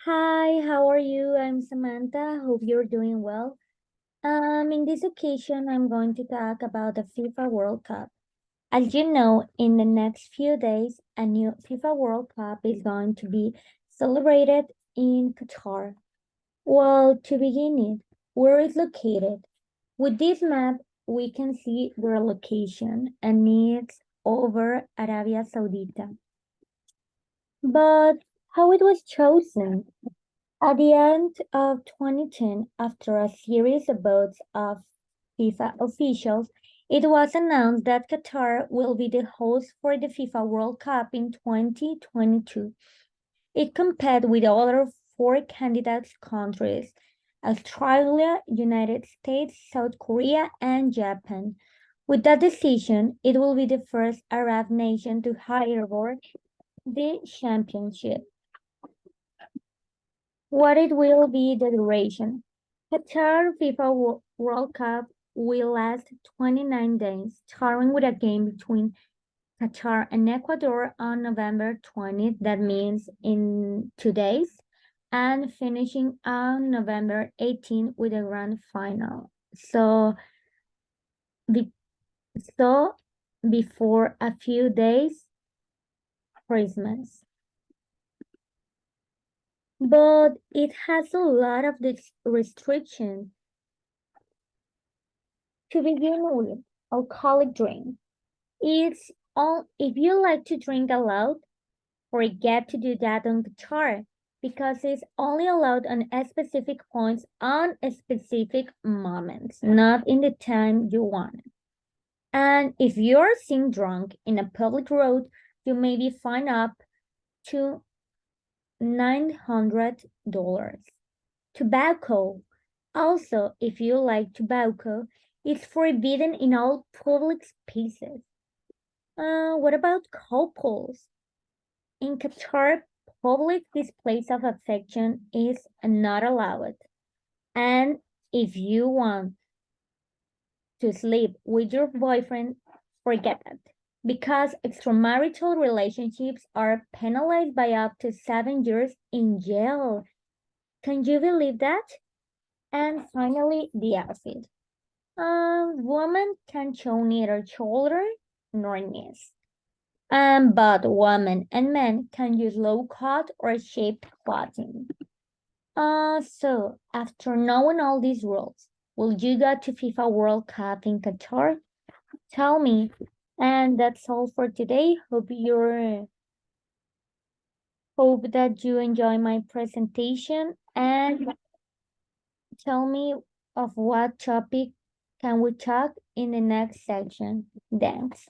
Hi, how are you? I'm Samantha. Hope you're doing well. In this occasion, I'm going to talk about the FIFA World Cup. As you know, in the next few days, a new FIFA World Cup is going to be celebrated in Qatar. Well, to begin it, where it's located? With this map, we can see their location, and it's over Arabia Saudita. But how it was chosen? At the end of 2010, after a series of votes of FIFA officials, it was announced that Qatar will be the host for the FIFA World Cup in 2022. It competed with other four candidate countries: Australia, United States, South Korea, and Japan. With that decision, it will be the first Arab nation to hire for the championship. What it will be the duration? Qatar World Cup will last 29 days, starting with a game between Qatar and Ecuador on November 20th. That means in 2 days, and finishing on November 18th with a grand final. Be, so before a few days, Christmas. But it has a lot of this restrictions. To begin with, alcoholic drink. It's all if you like to drink aloud, forget to do that on guitar because it's only allowed on a specific points on a specific moments, not in the time you want. And if you're seen drunk in a public road, you may be fined up to $900. Tobacco. Also, if you like tobacco, it's forbidden in all public spaces. What about couples? In Qatar, public displays of affection is not allowed. And if you want to sleep with your boyfriend, forget that. Because extramarital relationships are penalized by up to 7 years in jail. Can you believe that? And finally, the outfit. Women can show neither shoulder nor knees. But women and men can use low cut or shaped clothing. So after knowing all these rules, will you go to FIFA World Cup in Qatar? Tell me. And that's all for today. Hope that you enjoy my presentation and tell me of what topic can we talk in the next section. Thanks.